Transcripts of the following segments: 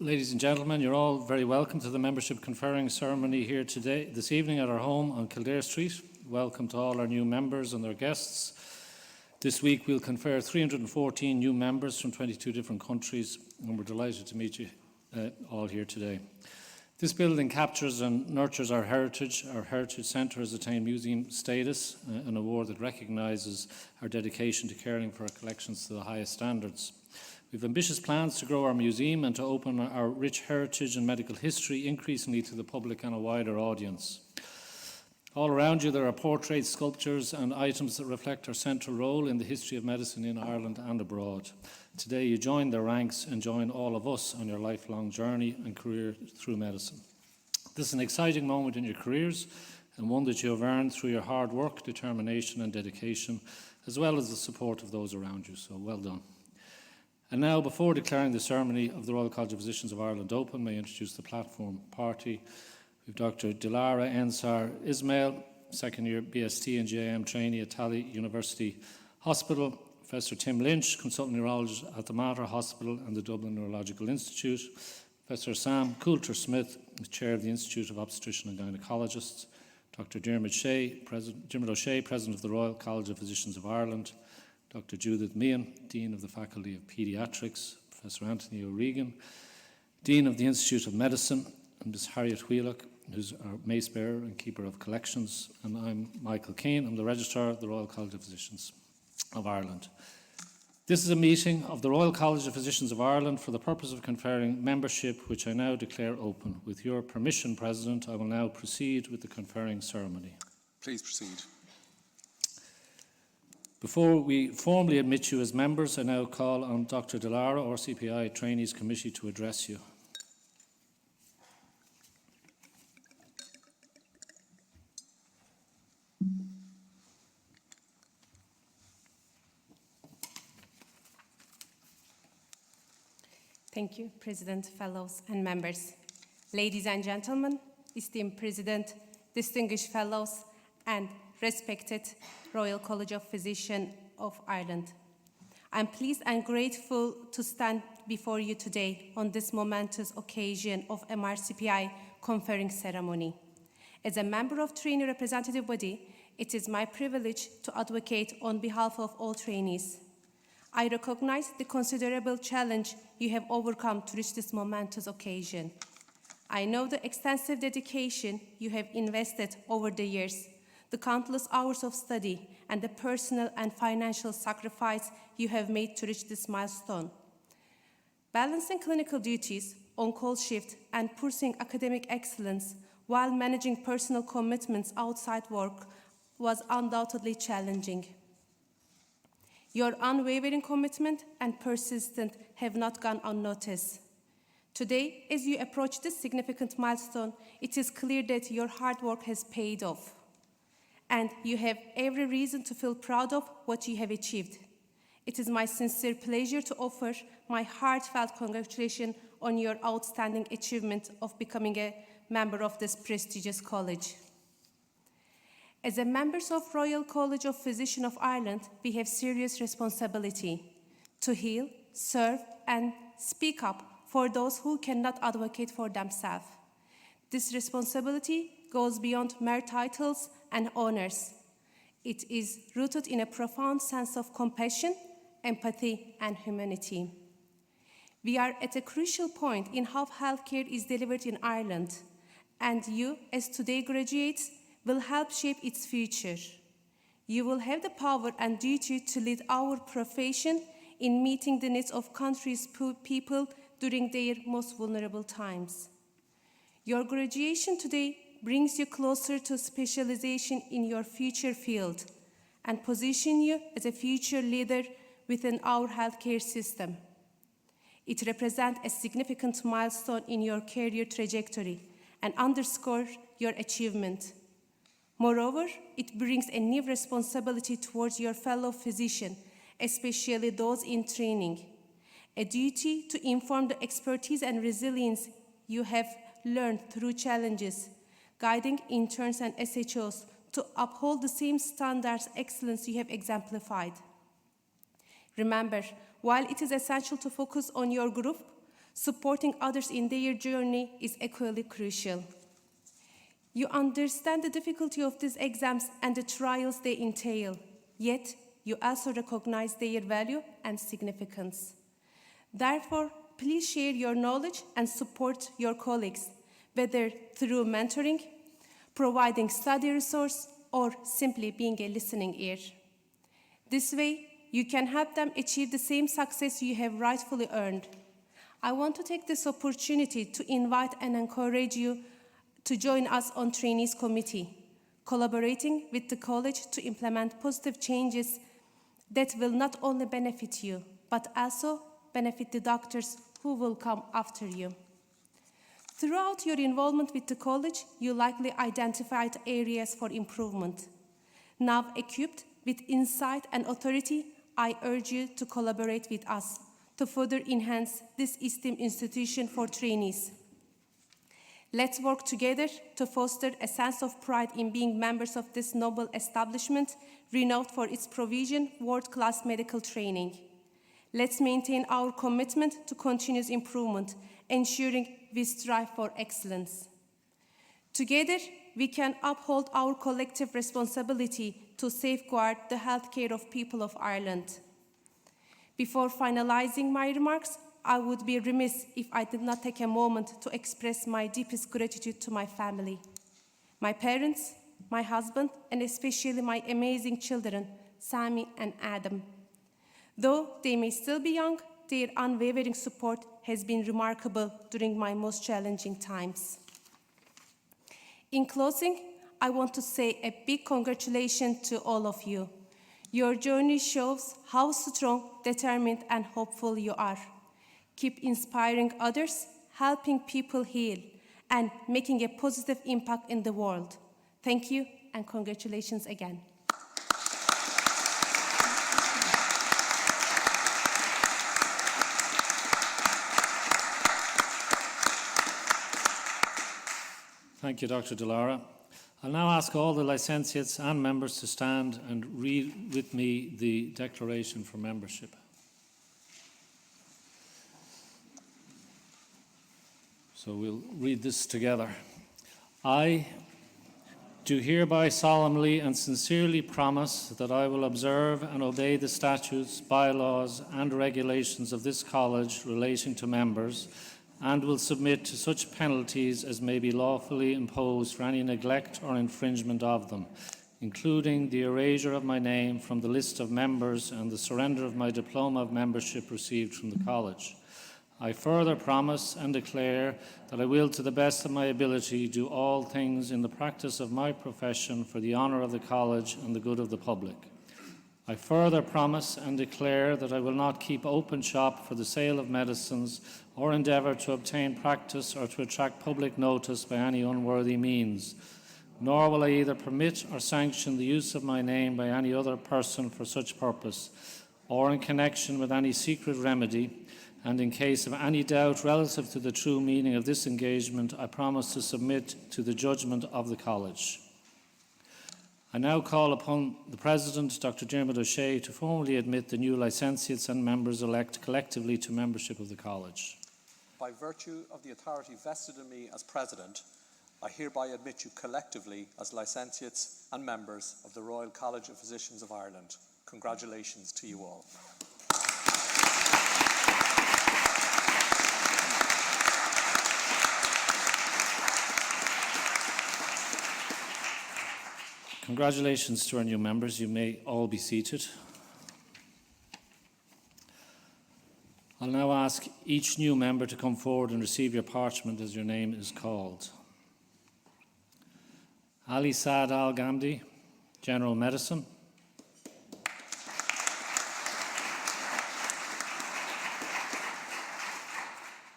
Ladies and gentlemen, you're all very welcome to the membership conferring ceremony here this evening at our home on Kildare Street. Welcome to all our new members and their guests. This week we'll confer 314 new members from 22 different countries, and we're delighted to meet you all here today. This building captures and nurtures our heritage. Our Heritage Centre has attained museum status, an award that recognises our dedication to caring for our collections to the highest standards. We have ambitious plans to grow our museum and to open our rich heritage and medical history increasingly to the public and a wider audience. All around you there are portraits, sculptures and items that reflect our central role in the history of medicine in Ireland and abroad. Today you join their ranks and join all of us on your lifelong journey and career through medicine. This is an exciting moment in your careers and one that you have earned through your hard work, determination and dedication, as well as the support of those around you, so well done. And now, before declaring the ceremony of the Royal College of Physicians of Ireland open, may I introduce the platform party. We have Dr. Dilara Ensar Ismail, second year BST and GIM trainee at Tally University Hospital. Professor Tim Lynch, consultant neurologist at the Mater Hospital and the Dublin Neurological Institute. Professor Sam Coulter-Smith, chair of the Institute of Obstetricians and Gynaecologists. Dr. Dermot O'Shea, president of the Royal College of Physicians of Ireland. Dr. Judith Meehan, Dean of the Faculty of Paediatrics, Professor Anthony O'Regan, Dean of the Institute of Medicine, and Ms. Harriet Wheelock, who's our mace bearer and keeper of collections, and I'm Michael Keane, I'm the Registrar of the Royal College of Physicians of Ireland. This is a meeting of the Royal College of Physicians of Ireland for the purpose of conferring membership, which I now declare open. With your permission, President, I will now proceed with the conferring ceremony. Please proceed. Before we formally admit you as members, I now call on Dr. Dilara, RCPI Trainees Committee, to address you. Thank you, President, Fellows and members. Ladies and gentlemen, esteemed President, distinguished Fellows, and respected Royal College of Physicians of Ireland. I'm pleased and grateful to stand before you today on this momentous occasion of MRCPI conferring ceremony. As a member of trainee representative body, it is my privilege to advocate on behalf of all trainees. I recognize the considerable challenge you have overcome to reach this momentous occasion. I know the extensive dedication you have invested over the years, the countless hours of study, and the personal and financial sacrifice you have made to reach this milestone. Balancing clinical duties, on-call shift, and pursuing academic excellence while managing personal commitments outside work was undoubtedly challenging. Your unwavering commitment and persistence have not gone unnoticed. Today, as you approach this significant milestone, it is clear that your hard work has paid off, and you have every reason to feel proud of what you have achieved. It is my sincere pleasure to offer my heartfelt congratulations on your outstanding achievement of becoming a member of this prestigious college. As a members of Royal College of Physicians of Ireland, we have serious responsibility to heal, serve, and speak up for those who cannot advocate for themselves. This responsibility goes beyond mere titles and honors. It is rooted in a profound sense of compassion, empathy, and humanity. We are at a crucial point in how healthcare is delivered in Ireland, and you, as today graduates, will help shape its future. You will have the power and duty to lead our profession in meeting the needs of country's people during their most vulnerable times. Your graduation today brings you closer to specialization in your future field and position you as a future leader within our healthcare system. It represents a significant milestone in your career trajectory and underscores your achievement. Moreover, it brings a new responsibility towards your fellow physicians, especially those in training, a duty to inform the expertise and resilience you have learned through challenges, guiding interns and SHOs to uphold the same standards of excellence you have exemplified. Remember, while it is essential to focus on your group, Supporting others in their journey is equally crucial. You understand the difficulty of these exams and the trials they entail, yet you also recognize their value and significance. Therefore, please share your knowledge and support your colleagues, whether through mentoring, providing study resource, or simply being a listening ear. This way, you can help them achieve the same success you have rightfully earned. I want to take this opportunity to invite and encourage you to join us on Trainees Committee, collaborating with the college to implement positive changes that will not only benefit you, but also benefit the doctors who will come after you. Throughout your involvement with the college, you likely identified areas for improvement. Now equipped with insight and authority, I urge you to collaborate with us to further enhance this esteemed institution for trainees. Let's work together to foster a sense of pride in being members of this noble establishment, renowned for its provision of world-class medical training. Let's maintain our commitment to continuous improvement, ensuring we strive for excellence. Together, we can uphold our collective responsibility to safeguard the healthcare of people of Ireland. Before finalizing my remarks, I would be remiss if I did not take a moment to express my deepest gratitude to my family, my parents, my husband, and especially my amazing children, Sami and Adam. Though they may still be young, their unwavering support has been remarkable during my most challenging times. In closing, I want to say a big congratulations to all of you. Your journey shows how strong, determined, and hopeful you are. Keep inspiring others, helping people heal, and making a positive impact in the world. Thank you, and congratulations again. Thank you, Dr. Delara. I'll now ask all the licentiates and members to stand and read with me the declaration for membership. So we'll read this together. I do hereby solemnly and sincerely promise that I will observe and obey the statutes, bylaws, and regulations of this college relating to members, and will submit to such penalties as may be lawfully imposed for any neglect or infringement of them, including the erasure of my name from the list of members and the surrender of my diploma of membership received from the college. I further promise and declare that I will, to the best of my ability, do all things in the practice of my profession for the honour of the college and the good of the public. I further promise and declare that I will not keep open shop for the sale of medicines or endeavour to obtain practice or to attract public notice by any unworthy means, nor will I either permit or sanction the use of my name by any other person for such purpose, or in connection with any secret remedy, and in case of any doubt relative to the true meaning of this engagement, I promise to submit to the judgment of the college. I now call upon the President, Dr. Dermot O'Shea, to formally admit the new licentiates and members-elect collectively to membership of the college. By virtue of the authority vested in me as President, I hereby admit you collectively as licentiates and members of the Royal College of Physicians of Ireland. Congratulations to you all. Congratulations to our new members. You may all be seated. I'll now ask each new member to come forward and receive your parchment as your name is called. Ali Saad Al-Ghamdi, General Medicine.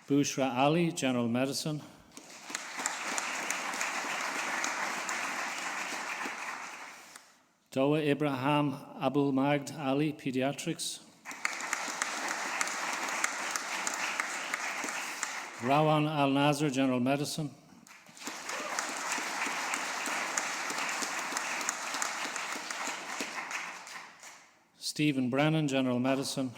Bushra Ali, General Medicine. Doa Ibrahim Abul Magd Ali, Paediatrics. Rawan Al-Nazar, General Medicine. Stephen Brennan, General Medicine.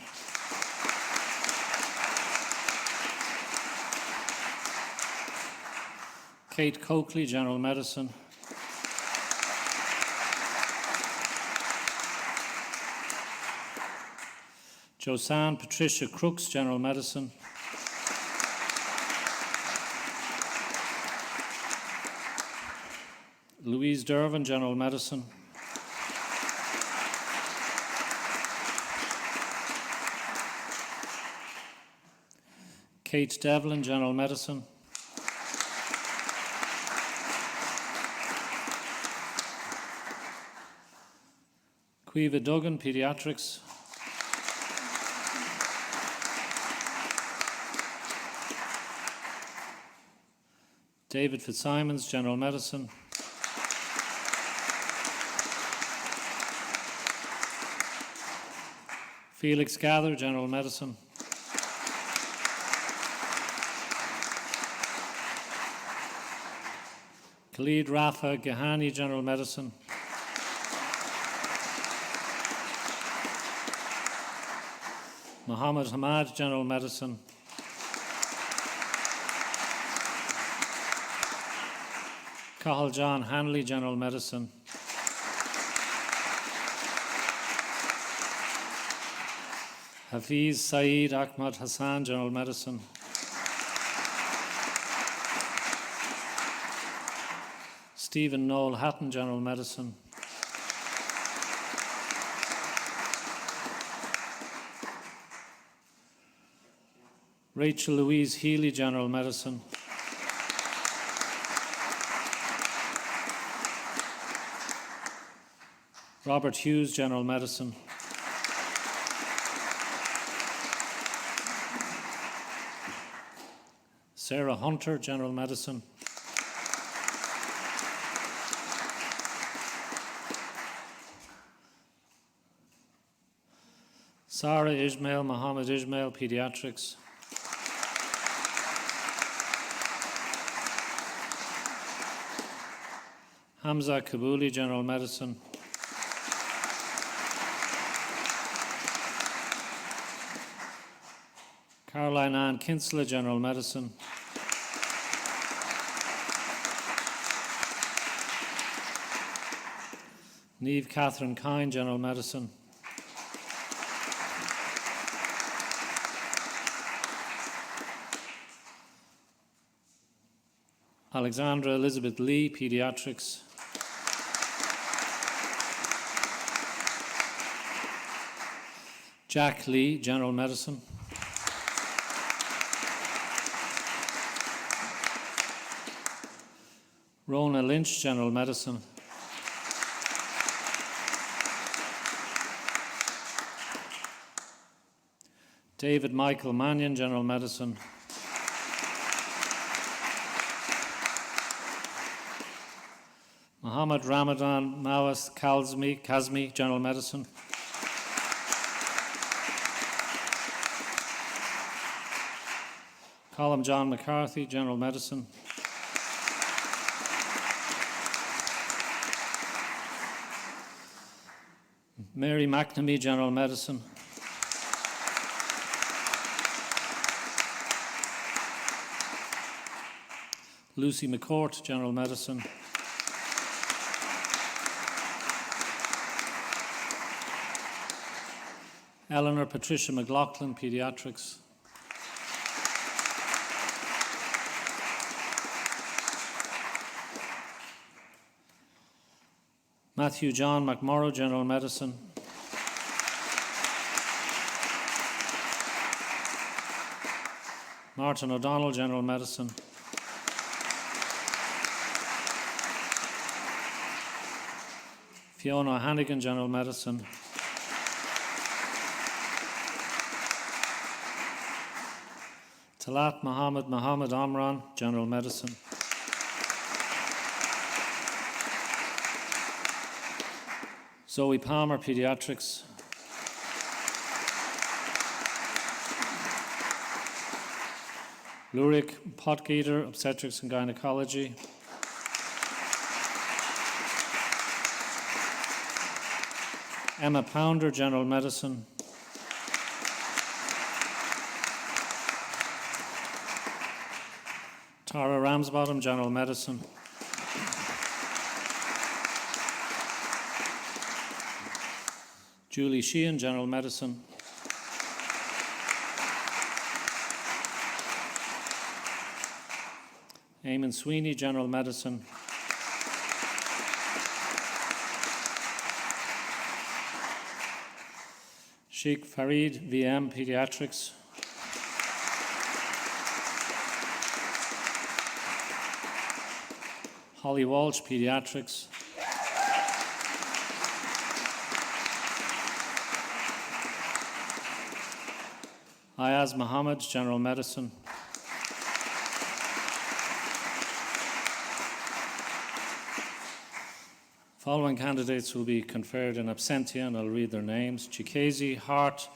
Kate Coakley, General Medicine. Josanne Patricia Crooks, General Medicine. Louise Dervin, General Medicine. Kate Devlin, General Medicine. Quiva Duggan, Paediatrics. David Fitzsimons, General Medicine. Felix Gather, General Medicine. Khalid Rafa Gahani, General Medicine. Mohammed Hamad, General Medicine. Cathal John Hanley, General Medicine. Hafiz Saeed Ahmad Hassan, General Medicine. Stephen Noel Hatton, General Medicine. Rachel Louise Healy, General Medicine. Robert Hughes, General Medicine. Sarah Hunter, General Medicine. Sarah Ismail Mohammed Ismail, Paediatrics. Hamza Kabuli, General Medicine. Caroline Ann Kinsella, General Medicine. Niamh Catherine Kine, General Medicine. Alexandra Elizabeth Lee, Paediatrics. Jack Lee, General Medicine. Rona Lynch, General Medicine. David Michael Mannion, General Medicine. Mohammed Ramadan Mawas Kazmi, General Medicine. Colm John McCarthy, General Medicine. Mary McNamee, General Medicine. Lucy McCourt, General Medicine. Eleanor Patricia McLaughlin, Paediatrics. Matthew John McMorrow, General Medicine. Martin O'Donnell, General Medicine. Fiona Hannigan, General Medicine. Talat Mohammed Amran, General Medicine. Zoe Palmer, Paediatrics. Lurik Potgieter, Obstetrics and Gynaecology. Emma Pounder, General Medicine. Tara Ramsbottom, General Medicine. Julie Sheehan, General Medicine. Eamon Sweeney, General Medicine. Sheikh Farid, VM, Paediatrics. Holly Walsh, Paediatrics. Ayaz Mohammed, General Medicine. Following candidates will be conferred in absentia, and I'll read their names. Chikezi Hart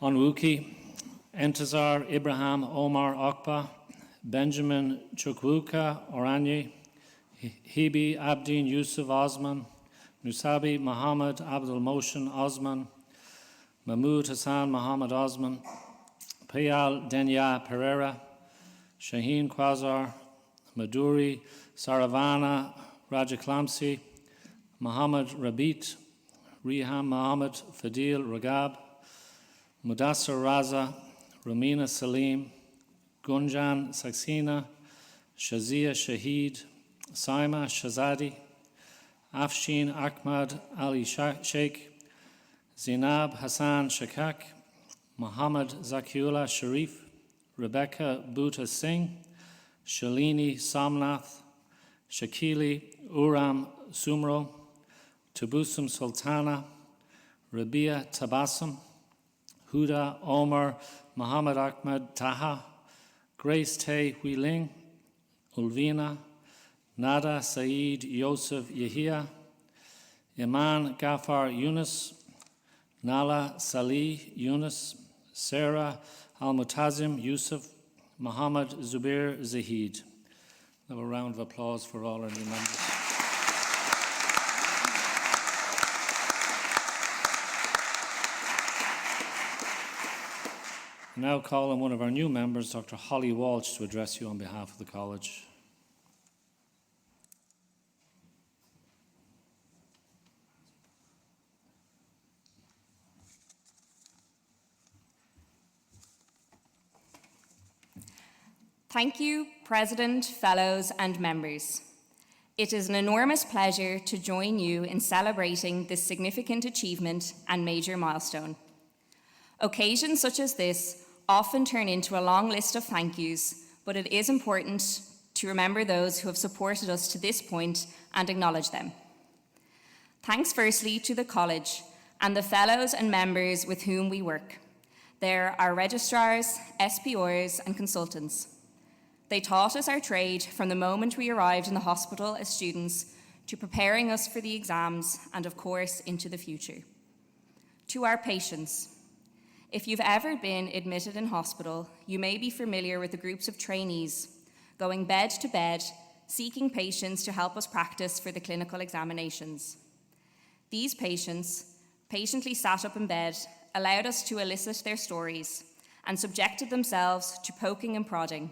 Onwuki, Entazar Ibrahim Omar Okpa, Benjamin Chukwuka Oranye, Hibi Abdin Yusuf Osman, Nusabi Muhammad Abdul Moshin Osman, Mahmoud Hassan Muhammad Osman, Payal Denya Pereira, Shaheen Quazar, Maduri Saravana Rajaklamsi, Muhammad Rabit, Riham Muhammad Fadil Ragab, Mudassar Raza, Ramina Salim, Gunjan Saxina, Shazia Shahid, Saima Shazadi, Afshin Ahmad Ali Sheikh, Zainab Hassan Shakak, Muhammad Zakiullah Sharif, Rebecca Bhuta Singh, Shalini Somnath, Shakili Uram Sumro, Tabusum Sultana, Rabia Tabassum, Huda Omar Muhammad Ahmed Taha, Grace Tay Huiling, Ulvina, Nada Saeed Yosef Yahia, Iman Ghaffar Yunus, Nala Salih Yunus, Sarah Al-Mutazim Yusuf, Muhammad Zubair Zahid. Have a round of applause for all our new members. I now call on one of our new members, Dr. Holly Walsh, to address you on behalf of the College. Thank you, President, Fellows and members. It is an enormous pleasure to join you in celebrating this significant achievement and major milestone. Occasions such as this often turn into a long list of thank yous, but it is important to remember those who have supported us to this point and acknowledge them. Thanks firstly to the College and the Fellows and members with whom we work. There are registrars, SPRs and consultants. They taught us our trade from the moment we arrived in the hospital as students to preparing us for the exams and, of course, into the future. To our patients, if you've ever been admitted in hospital, you may be familiar with the groups of trainees going bed to bed, seeking patients to help us practice for the clinical examinations. These patients patiently sat up in bed, allowed us to elicit their stories, and subjected themselves to poking and prodding,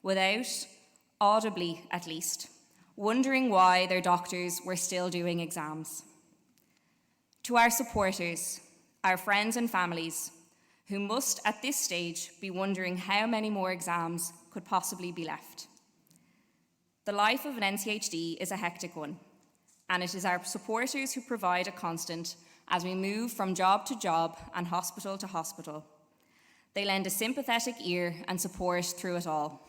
without, audibly at least, wondering why their doctors were still doing exams. To our supporters, our friends and families, who must at this stage be wondering how many more exams could possibly be left. The life of an NCHD is a hectic one, and it is our supporters who provide a constant as we move from job to job and hospital to hospital. They lend a sympathetic ear and support through it all.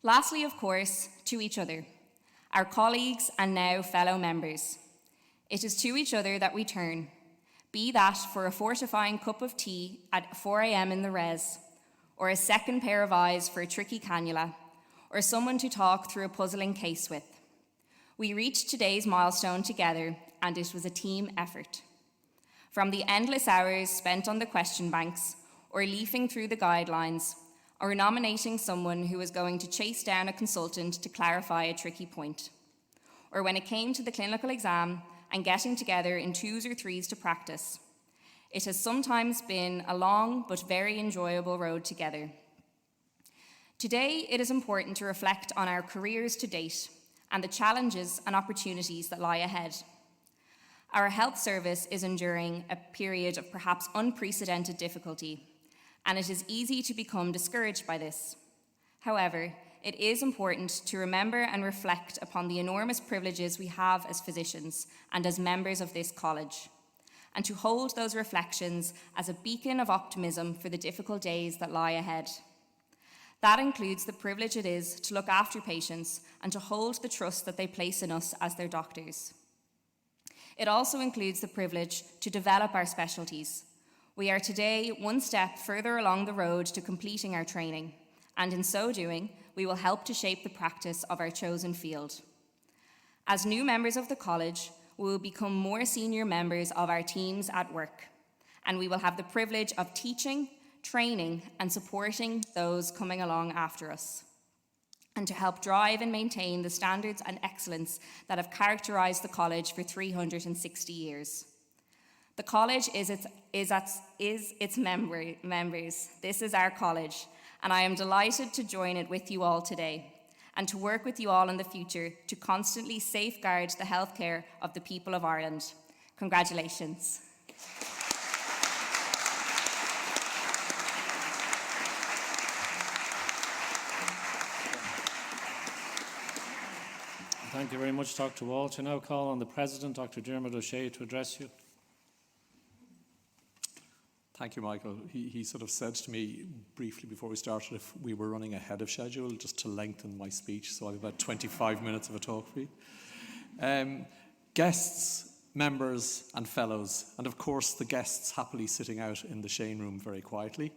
Lastly, of course, to each other, our colleagues and now fellow members. It is to each other that we turn, be that for a fortifying cup of tea at 4 a.m. in the res, or a second pair of eyes for a tricky cannula, or someone to talk through a puzzling case with. We reached today's milestone together, and it was a team effort. From the endless hours spent on the question banks, or leafing through the guidelines, or nominating someone who was going to chase down a consultant to clarify a tricky point, or when it came to the clinical exam and getting together in 2s or 3s to practice. It has sometimes been a long but very enjoyable road together. Today, it is important to reflect on our careers to date and the challenges and opportunities that lie ahead. Our health service is enduring a period of perhaps unprecedented difficulty, and it is easy to become discouraged by this. However, it is important to remember and reflect upon the enormous privileges we have as physicians and as members of this college, and to hold those reflections as a beacon of optimism for the difficult days that lie ahead. That includes the privilege it is to look after patients and to hold the trust that they place in us as their doctors. It also includes the privilege to develop our specialties. We are today one step further along the road to completing our training, and in so doing, we will help to shape the practice of our chosen field. As new members of the college, we will become more senior members of our teams at work, and we will have the privilege of teaching, training, and supporting those coming along after us, and to help drive and maintain the standards and excellence that have characterised the college for 360 years. The college is its members. This is our college, and I am delighted to join it with you all today and to work with you all in the future to constantly safeguard the healthcare of the people of Ireland. Congratulations. Thank you very much, Dr. Walsh. I now call on the President, Dr. Dermot O'Shea, to address you. Thank you, Michael. He sort of said to me briefly before we started if we were running ahead of schedule, just to lengthen my speech, so I have about 25 minutes of a talk for you. Guests, members and fellows, and of course the guests happily sitting out in the Shane room very quietly.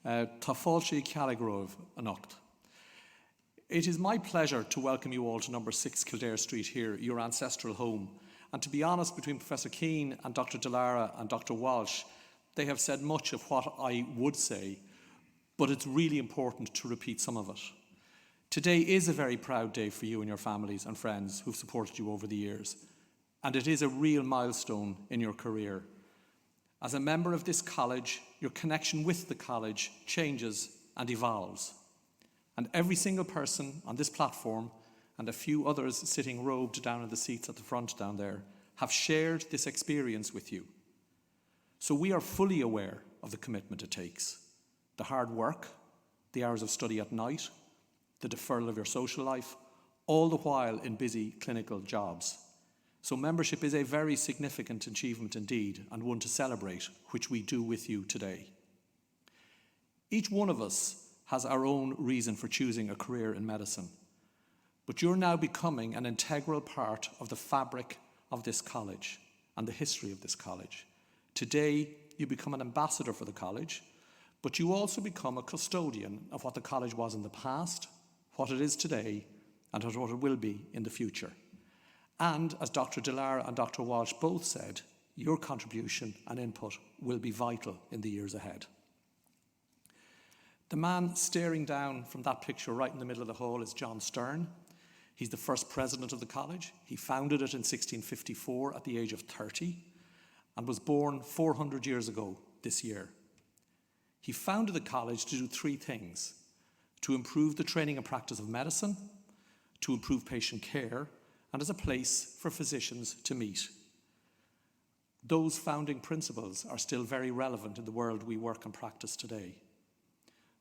Tá fáilte ceallaigh anocht. It is my pleasure to welcome you all to number 6 Kildare Street here, your ancestral home. And to be honest, between Professor Keane and Dr. Delara and Dr. Walsh, they have said much of what I would say, but it's really important to repeat some of it. Today is a very proud day for you and your families and friends who've supported you over the years, and it is a real milestone in your career. As a member of this college, your connection with the college changes and evolves. And every single person on this platform, and a few others sitting robed down in the seats at the front down there, have shared this experience with you. So we are fully aware of the commitment it takes, the hard work, the hours of study at night, the deferral of your social life, all the while in busy clinical jobs. So membership is a very significant achievement indeed, and one to celebrate, which we do with you today. Each one of us has our own reason for choosing a career in medicine, but you're now becoming an integral part of the fabric of this college and the history of this college. Today, you become an ambassador for the college, but you also become a custodian of what the college was in the past, what it is today, and what it will be in the future. And as Dr. Delara and Dr. Walsh both said, your contribution and input will be vital in the years ahead. The man staring down from that picture right in the middle of the hall is John Stern. He's the first president of the college. He founded it in 1654 at the age of 30 and was born 400 years ago this year. He founded the college to do 3 things: to improve the training and practice of medicine, to improve patient care, and as a place for physicians to meet. Those founding principles are still very relevant in the world we work and practice today.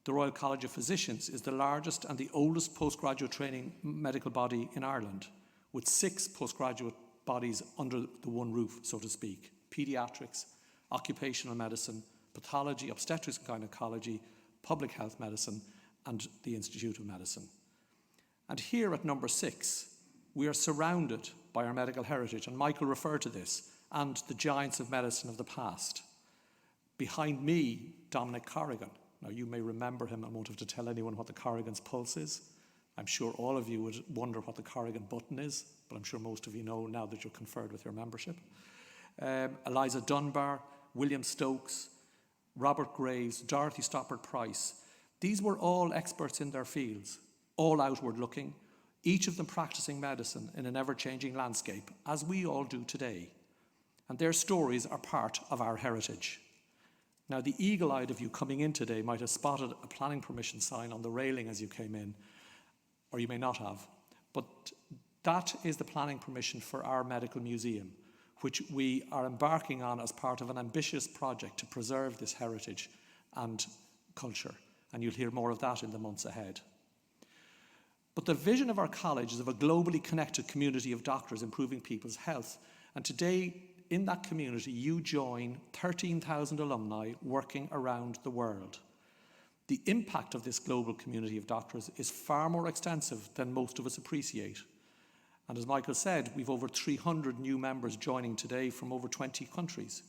The Royal College of Physicians is the largest and the oldest postgraduate training medical body in Ireland, with 6 postgraduate bodies under the one roof, so to speak: Paediatrics, occupational medicine, pathology, obstetrics and gynaecology, public health medicine, and the Institute of Medicine. And here at number 6, we are surrounded by our medical heritage, and Michael referred to this, and the giants of medicine of the past. Behind me, Dominic Corrigan. Now, you may remember him. I won't have to tell anyone what the Corrigan's pulse is. I'm sure all of you would wonder what the Corrigan button is, but I'm sure most of you know now that you're conferred with your membership. Eliza Dunbar, William Stokes, Robert Graves, Dorothy Stoppard Price. These were all experts in their fields, all outward looking, each of them practicing medicine in an ever-changing landscape, as we all do today. And their stories are part of our heritage. Now, the eagle-eyed of you coming in today might have spotted a planning permission sign on the railing as you came in, or you may not have. But that is the planning permission for our medical museum, which we are embarking on as part of an ambitious project to preserve this heritage and culture. And you'll hear more of that in the months ahead. But the vision of our college is of a globally connected community of doctors improving people's health. And today, in that community, you join 13,000 alumni working around the world. The impact of this global community of doctors is far more extensive than most of us appreciate. And as Michael said, we've over 300 new members joining today from over 20 countries.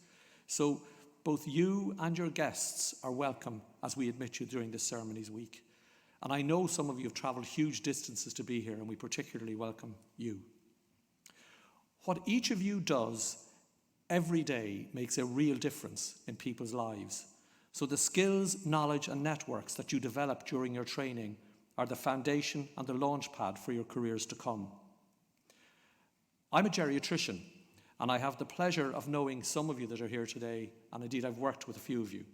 So both you and your guests are welcome as we admit you during this ceremonies week. And I know some of you have travelled huge distances to be here, and we particularly welcome you. What each of you does every day makes a real difference in people's lives. So the skills, knowledge and networks that you develop during your training are the foundation and the launch pad for your careers to come. I'm a geriatrician, and I have the pleasure of knowing some of you that are here today, and indeed I've worked with a few of you.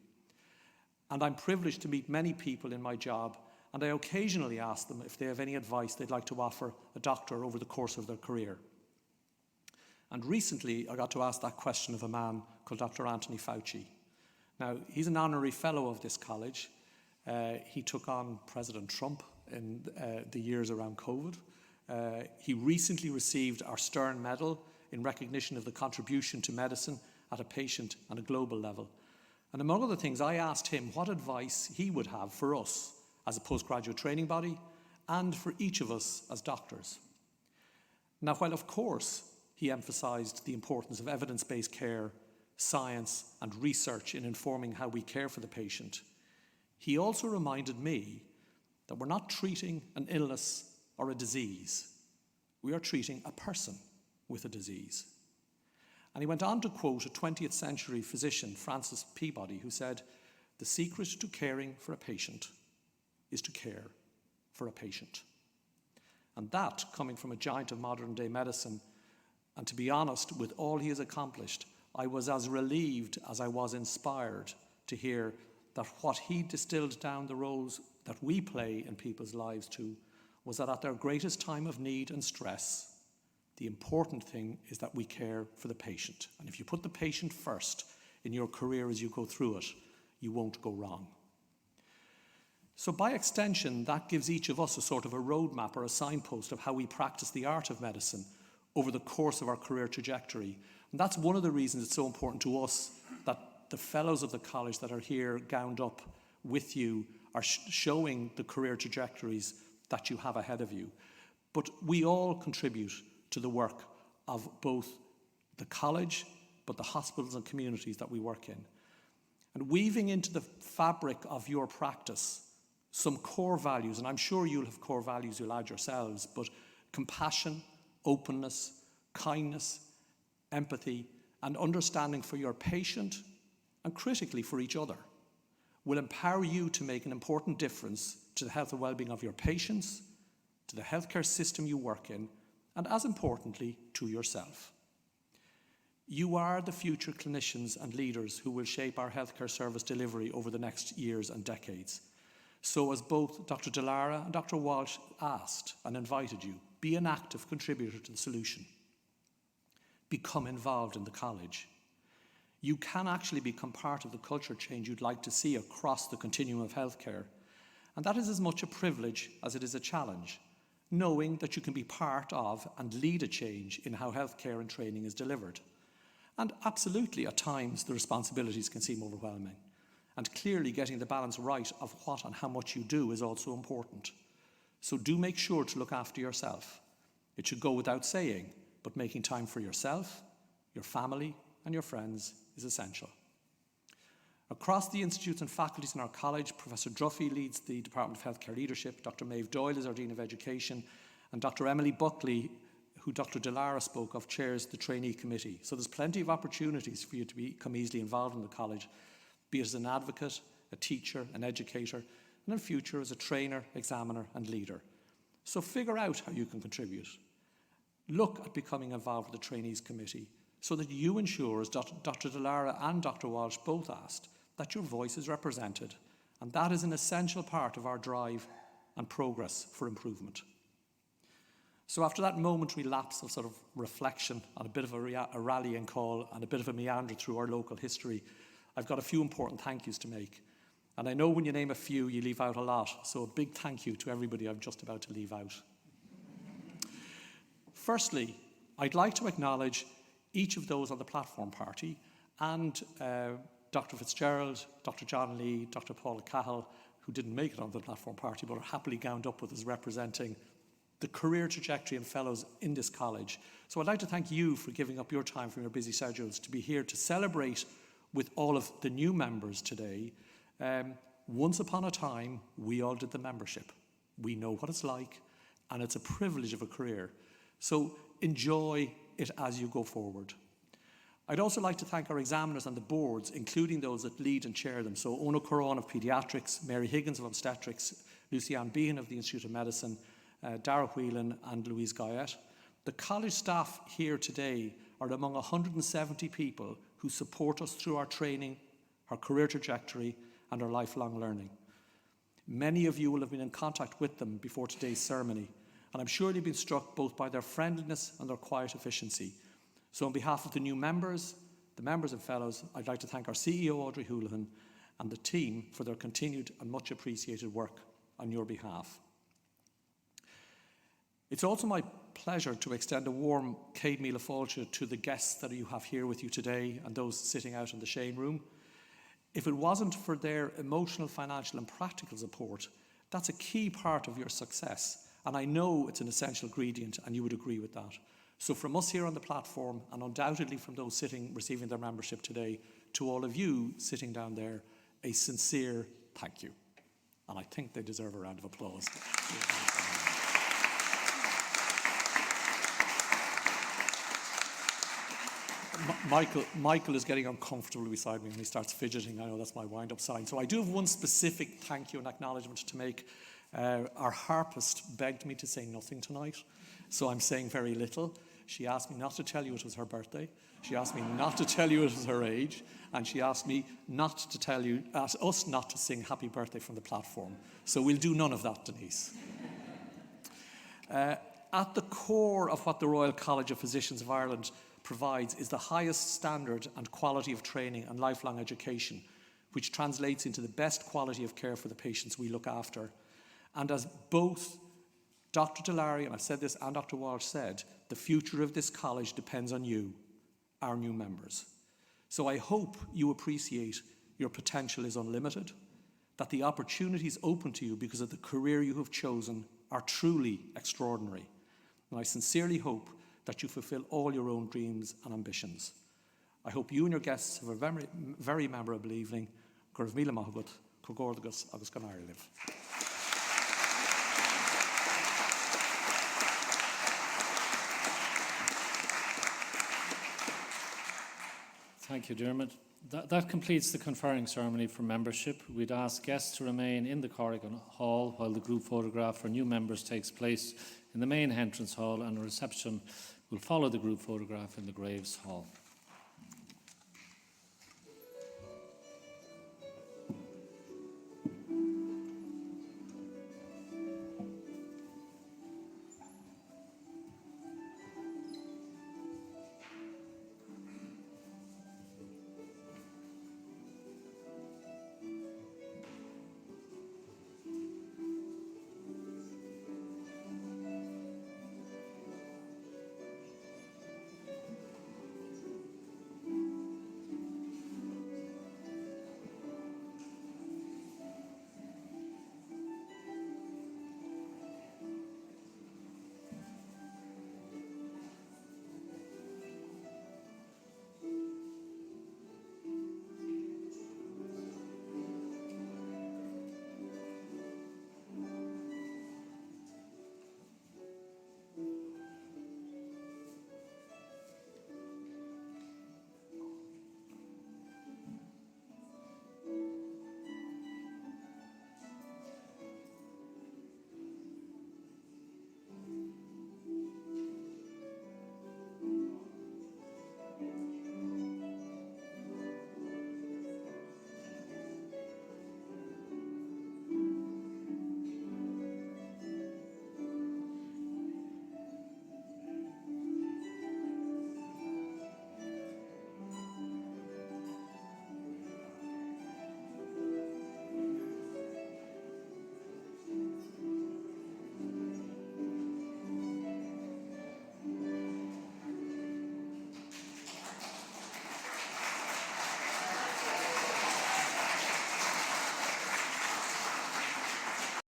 And I'm privileged to meet many people in my job, and I occasionally ask them if they have any advice they'd like to offer a doctor over the course of their career. And recently, I got to ask that question of a man called Dr. Anthony Fauci. Now, he's an honorary fellow of this college. He took on President Trump in the years around COVID. He recently received our Stern Medal in recognition of the contribution to medicine at a patient and a global level. And among other things, I asked him what advice he would have for us as a postgraduate training body and for each of us as doctors. Now, while of course he emphasised the importance of evidence-based care, science and research in informing how we care for the patient, he also reminded me that we're not treating an illness or a disease. We are treating a person with a disease. And he went on to quote a 20th century physician, Francis Peabody, who said, "The secret to caring for a patient is to care for a patient." And that, coming from a giant of modern day medicine, and to be honest, with all he has accomplished, I was as relieved as I was inspired to hear that what he distilled down the roles that we play in people's lives to was that at their greatest time of need and stress, the important thing is that we care for the patient. And if you put the patient first in your career as you go through it, you won't go wrong. So by extension, that gives each of us a sort of a roadmap or a signpost of how we practice the art of medicine over the course of our career trajectory. And that's one of the reasons it's so important to us that the fellows of the college that are here gowned up with you are showing the career trajectories that you have ahead of you. But we all contribute to the work of both the college, but the hospitals and communities that we work in. And weaving into the fabric of your practice some core values, and I'm sure you'll have core values you'll add yourselves, but compassion, openness, kindness, empathy, and understanding for your patient, and critically for each other, will empower you to make an important difference to the health and well-being of your patients, to the healthcare system you work in, and as importantly, to yourself. You are the future clinicians and leaders who will shape our healthcare service delivery over the next years and decades. So as both Dr. Delara and Dr. Walsh asked and invited you, be an active contributor to the solution. Become involved in the college. You can actually become part of the culture change you'd like to see across the continuum of healthcare. And that is as much a privilege as it is a challenge, knowing that you can be part of and lead a change in how healthcare and training is delivered. And absolutely, at times, the responsibilities can seem overwhelming. And clearly getting the balance right of what and how much you do is also important. So do make sure to look after yourself. It should go without saying, but making time for yourself, your family, and your friends is essential. Across the institutes and faculties in our college, Professor Druffy leads the Department of Healthcare Leadership, Dr. Maeve Doyle is our Dean of Education, and Dr. Emily Buckley, who Dr. Delara spoke of, chairs the trainee committee. So there's plenty of opportunities for you to become easily involved in the college, be it as an advocate, a teacher, an educator, and in future as a trainer, examiner, and leader. So figure out how you can contribute. Look at becoming involved with the trainees committee so that you ensure, as Dr. Delara and Dr. Walsh both asked, that your voice is represented, and that is an essential part of our drive and progress for improvement. So after that momentary lapse of sort of reflection and a bit of a rallying call and a bit of a meander through our local history, I've got a few important thank yous to make. And I know when you name a few, you leave out a lot, so a big thank you to everybody I'm just about to leave out. Firstly, I'd like to acknowledge each of those on the platform party and Dr. Fitzgerald, Dr. John Lee, Dr. Paula Cahill, who didn't make it on the platform party but are happily gowned up with us representing the career trajectory and fellows in this college. So I'd like to thank you for giving up your time from your busy schedules to be here to celebrate with all of the new members today. Once upon a time, we all did the membership. We know what it's like, and it's a privilege of a career. So enjoy it as you go forward. I'd also like to thank our examiners and the boards, including those that lead and chair them. So Ono Coron of Paediatrics, Mary Higgins of Obstetrics, Lucianne Behan of the Institute of Medicine, Dara Whelan and Louise Guyette. The college staff here today are among 170 people who support us through our training, our career trajectory and our lifelong learning. Many of you will have been in contact with them before today's ceremony, and I'm sure you've been struck both by their friendliness and their quiet efficiency. So on behalf of the new members, the members and fellows, I'd like to thank our CEO Audrey Houlihan and the team for their continued and much appreciated work on your behalf. It's also my pleasure to extend a warm Céad Míle Fáilte to the guests that you have here with you today and those sitting out in the Shane room. If it wasn't for their emotional, financial and practical support, that's a key part of your success. And I know it's an essential ingredient and you would agree with that. So from us here on the platform and undoubtedly from those sitting receiving their membership today, to all of you sitting down there, a sincere thank you. And I think they deserve a round of applause. Michael is getting uncomfortable beside me when he starts fidgeting. I know that's my wind-up sign. So I do have one specific thank you and acknowledgement to make. Our harpist begged me to say nothing tonight, so I'm saying very little. She asked me not to tell you it was her birthday. She asked me not to tell you it was her age. And she asked me not to tell you, asked us not to sing happy birthday from the platform. So we'll do none of that, Denise. At the core of what the Royal College of Physicians of Ireland provides is the highest standard and quality of training and lifelong education, which translates into the best quality of care for the patients we look after. And as both Dr. Delary, and I've said this, and Dr. Walsh said, the future of this college depends on you, our new members. So I hope you appreciate your potential is unlimited, that the opportunities open to you because of the career you have chosen are truly extraordinary. And I sincerely hope that you fulfill all your own dreams and ambitions. I hope you and your guests have a very, very memorable evening. Gurv Míle Maithugad, Cogordagus agus Ganari live. Thank you, Dermot. That completes the conferring ceremony for membership. We'd ask guests to remain in the Corrigan Hall while the group photograph for new members takes place in the main entrance hall, and a reception will follow the group photograph in the Graves Hall.